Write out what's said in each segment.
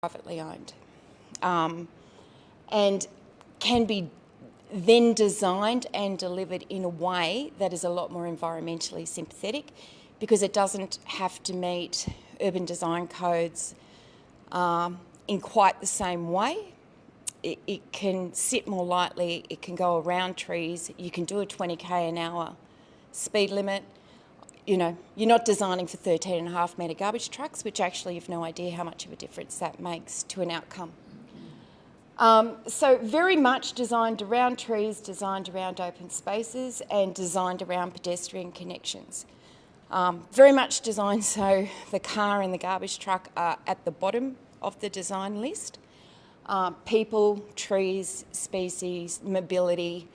privately owned, and can be then designed and delivered in a way that is a lot more environmentally sympathetic, because it doesn't have to meet urban design codes in quite the same way. It can sit more lightly, it can go around trees, you can do a 20k an hour speed limit. You know, you're not designing for 13.5 metre garbage trucks, which actually you've no idea how much of a difference that makes to an outcome. So very much designed around trees, designed around open spaces, and designed around pedestrian connections. Very much designed so the car and the garbage truck are at the bottom of the design list. People, trees, species, mobility,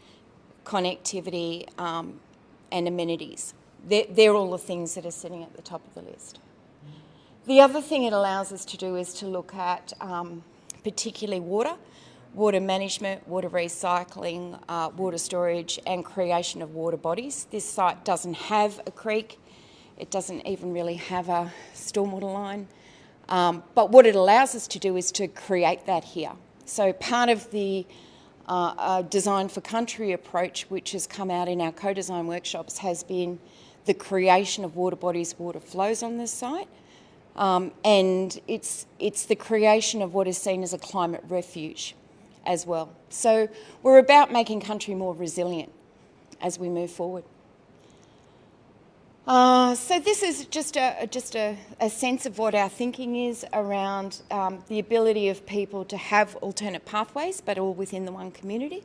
connectivity, and amenities. They're all the things that are sitting at the top of the list. The other thing it allows us to do is to look at particularly water management, water recycling, water storage, and creation of water bodies. This site doesn't have a creek. It doesn't even really have a stormwater line. But what it allows us to do is to create that here. So part of the design for country approach, which has come out in our co-design workshops, has been the creation of water bodies, water flows on this site. And it's the creation of what is seen as a climate refuge as well. So we're about making country more resilient as we move forward. So this is just a sense of what our thinking is around the ability of people to have alternate pathways, but all within the one community,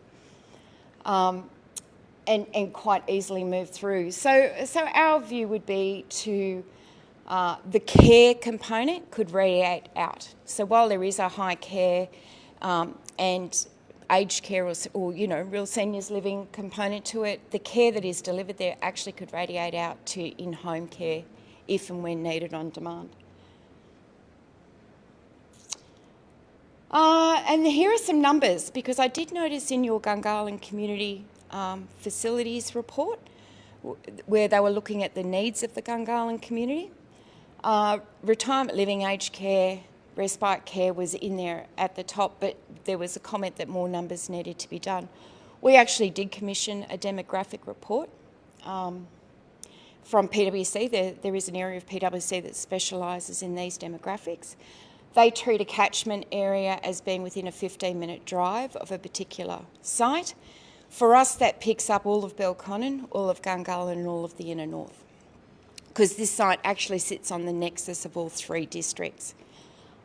and quite easily move through. So our view would be to the care component could radiate out. So while there is a high care and aged care or you know, real seniors living component to it, the care that is delivered there actually could radiate out to in-home care if and when needed on demand. And here are some numbers, because I did notice in your Gungahlin Community Facilities report where they were looking at the needs of the Gungahlin community. Retirement living, aged care, respite care was in there at the top, but there was a comment that more numbers needed to be done. We actually did commission a demographic report from PwC. There is an area of PwC that specialises in these demographics. They treat a catchment area as being within a 15-minute drive of a particular site. For us, that picks up all of Belconnen, all of Gungahlin and all of the inner north, because this site actually sits on the nexus of all three districts.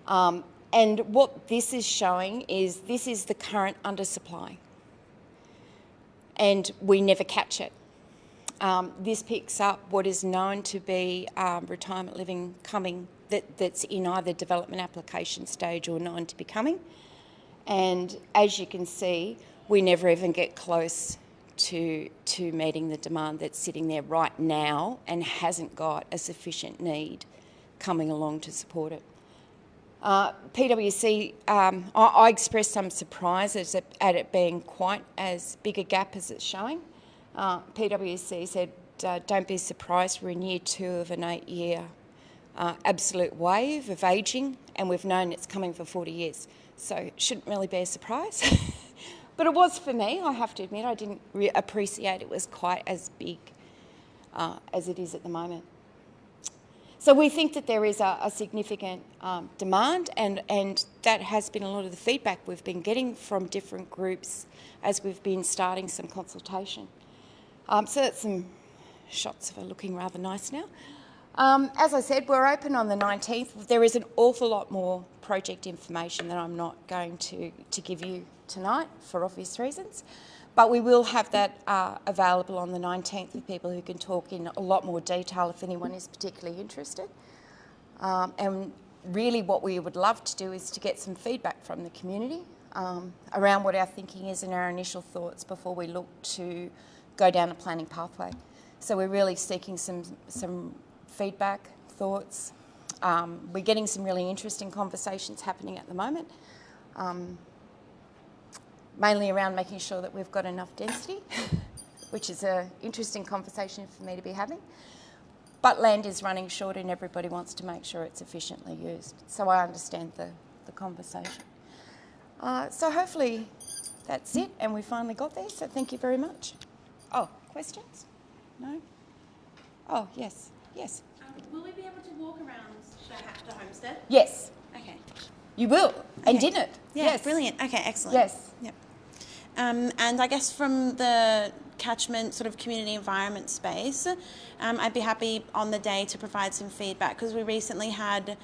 And what this is showing is this is the current undersupply, and we never catch it. This picks up what is known to be retirement living coming that's in either development application stage or known to be coming. And as you can see, we never even get close to meeting the demand that's sitting there right now and hasn't got a sufficient need coming along to support it. PwC, I expressed some surprise at it being quite as big a gap as it's showing. PwC said, don't be surprised, we're in year 2 of an 8-year absolute wave of ageing, and we've known it's coming for 40 years. So it shouldn't really be a surprise. But it was for me, I have to admit. I didn't appreciate it was quite as big as it is at the moment. So we think that there is a significant demand, and that has been a lot of the feedback we've been getting from different groups as we've been starting some consultation. So that's some shots of her looking rather nice now. As I said, we're open on the 19th. There is an awful lot more project information that I'm not going to give you tonight for obvious reasons, but we will have that available on the 19th with people who can talk in a lot more detail if anyone is particularly interested. And really what we would love to do is to get some feedback from the community around what our thinking is and our initial thoughts before we look to go down a planning pathway. So we're really seeking some feedback, thoughts. We're getting some really interesting conversations happening at the moment, mainly around making sure that we've got enough density, which is an interesting conversation for me to be having. But land is running short and everybody wants to make sure it's efficiently used. So I understand the conversation. So hopefully that's it, and we finally got there, so thank you very much. Oh, questions? No? Oh, yes, yes. Will we be able to walk around the homestead? Yes, Okay. you will, and Okay. didn't. Yeah, Yes. brilliant. Okay, excellent. Yes. Yep. And I guess from the catchment sort of community environment space, I'd be happy on the day to provide some feedback, because we recently had,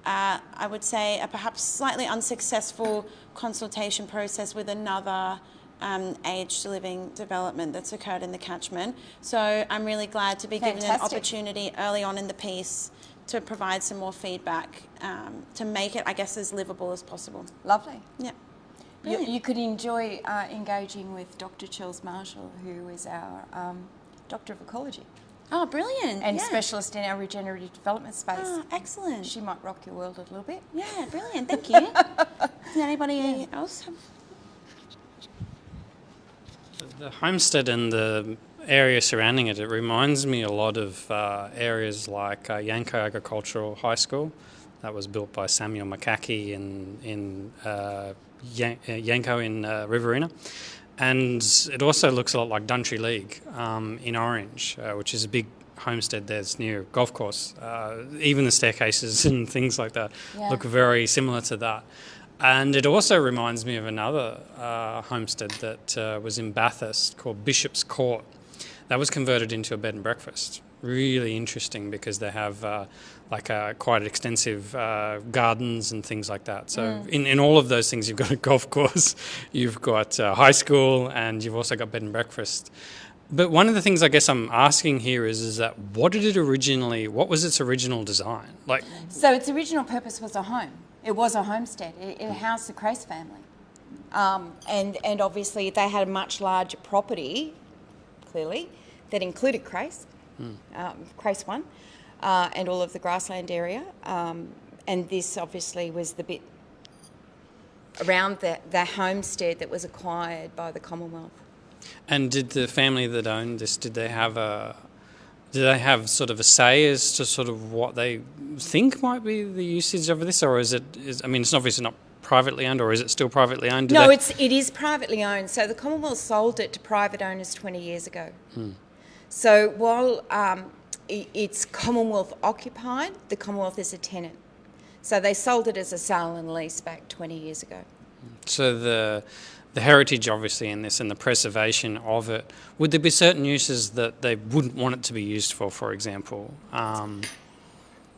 I would say, a perhaps slightly unsuccessful consultation process with another aged living development that's occurred in the catchment. So I'm really glad to be given an opportunity early on in the piece to provide some more feedback to make it, I guess, as livable as possible. Lovely. Yeah. You could enjoy engaging with Dr. Charles Marshall, who is our Doctor of Ecology. Oh, brilliant. And specialist in our regenerative development space. Oh, excellent. She might rock your world a little bit. Yeah, brilliant. Thank you. Does anybody else have? The homestead and the area surrounding it, it reminds me a lot of areas like Yanco Agricultural High School. That was built by Samuel McCackey in Yanco in Riverina. And it also looks a lot like Duntry League in Orange, which is a big homestead that's near a golf course. Even the staircases and things like that look very similar to that. And it also reminds me of another homestead that was in Bathurst called Bishop's Court. That was converted into a bed and breakfast. Really interesting, because they have quite extensive gardens and things like that. So in all of those things, you've got a golf course, you've got high school, and you've also got bed and breakfast. But one of the things I guess I'm asking here is that what was its original design? So its original purpose was a home. It was a homestead. It housed the Crace family. And obviously they had a much larger property, clearly, that included Crace, Crace 1, and all of the grassland area. And this obviously was the bit around the homestead that was acquired by the Commonwealth. And did the family that owned this, did they have sort of a say as to sort of what they think might be the usage of this, or it's obviously not privately owned, or is it still privately owned? It is privately owned. So the Commonwealth sold it to private owners 20 years ago. So while it's Commonwealth occupied, the Commonwealth is a tenant. So they sold it as a sale and lease back 20 years ago. So the heritage, obviously, in this and the preservation of it, would there be certain uses that they wouldn't want it to be used for example?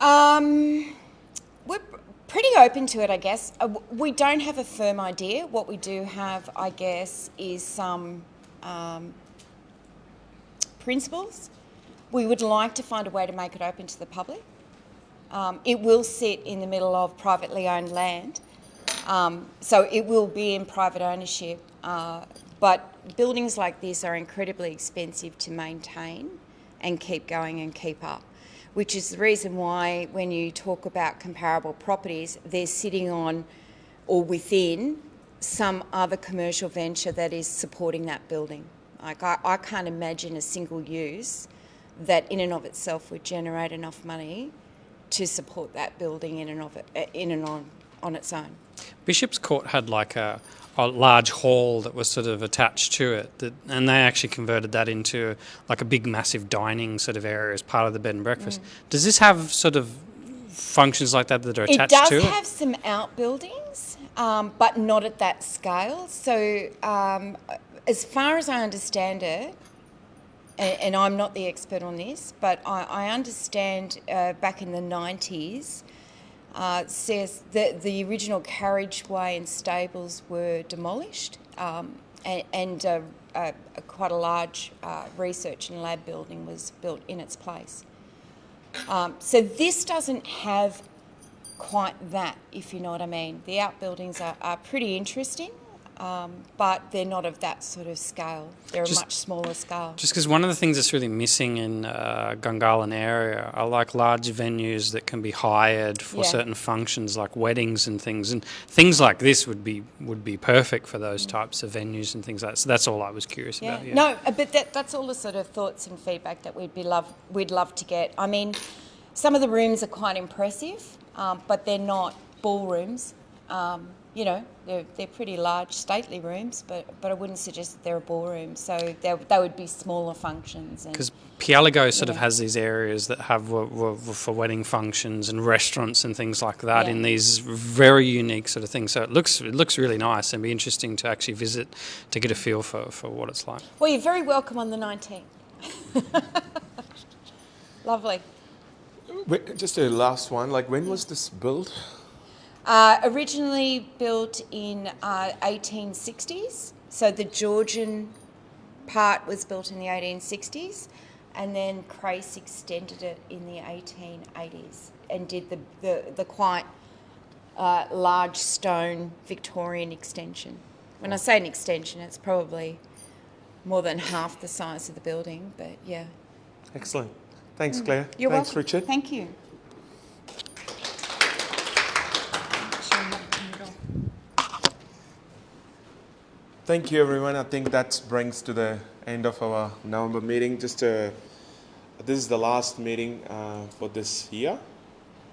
We're pretty open to it, I guess. We don't have a firm idea. What we do have, I guess, is some principles. We would like to find a way to make it open to the public. It will sit in the middle of privately owned land. So it will be in private ownership, but buildings like this are incredibly expensive to maintain and keep going and keep up, which is the reason why when you talk about comparable properties, they're sitting on or within some other commercial venture that is supporting that building. Like I can't imagine a single use that in and of itself would generate enough money to support that building in and on its own. Bishop's Court had like a large hall that was sort of attached to it, and they actually converted that into like a big massive dining sort of area as part of the bed and breakfast. Does this have sort of functions like that are attached to it? It does have some outbuildings, but not at that scale. So as far as I understand it, and I'm not the expert on this, but I understand back in the 90s, says that the original carriageway and stables were demolished, and quite a large research and lab building was built in its place. So this doesn't have quite that, if you know what I mean. The outbuildings are pretty interesting, but they're not of that sort of scale. They're a much smaller scale. Just because one of the things that's really missing in Gungahlin area are like large venues that can be hired for certain functions, like weddings and things like this would be perfect for those types of venues and things like that. So that's all I was curious about. Yeah. No, but that's all the sort of thoughts and feedback that we'd love to get. I mean, some of the rooms are quite impressive, but they're not ballrooms. You know, they're pretty large, stately rooms, but I wouldn't suggest that they're a ballroom. So they would be smaller functions. Because Pialigo sort of has these areas that have for wedding functions and restaurants and things like that in these very unique sort of things. So it looks really nice and be interesting to actually visit to get a feel for what it's like. Well, you're very welcome on the 19th. Lovely. Just a last one. Like, when was this built? Originally built in 1860s. So the Georgian part was built in the 1860s, and then Crace extended it in the 1880s and did the quite large stone Victorian extension. When I say an extension, it's probably more than half the size of the building, but yeah. Excellent. Thanks, Claire. You're Thanks, welcome. Richard. Thank you. Thank you, everyone. I think that brings to the end of our November meeting. This is the last meeting for this year.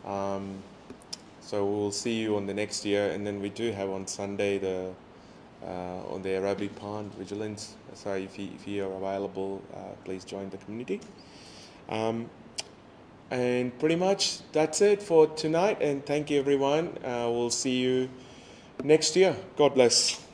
So we'll see you on the next year, and then we do have on Sunday on the Arabic Pond Vigilance. So if you are available, please join the community. And pretty much that's it for tonight. And thank you, everyone. We'll see you next year. God bless.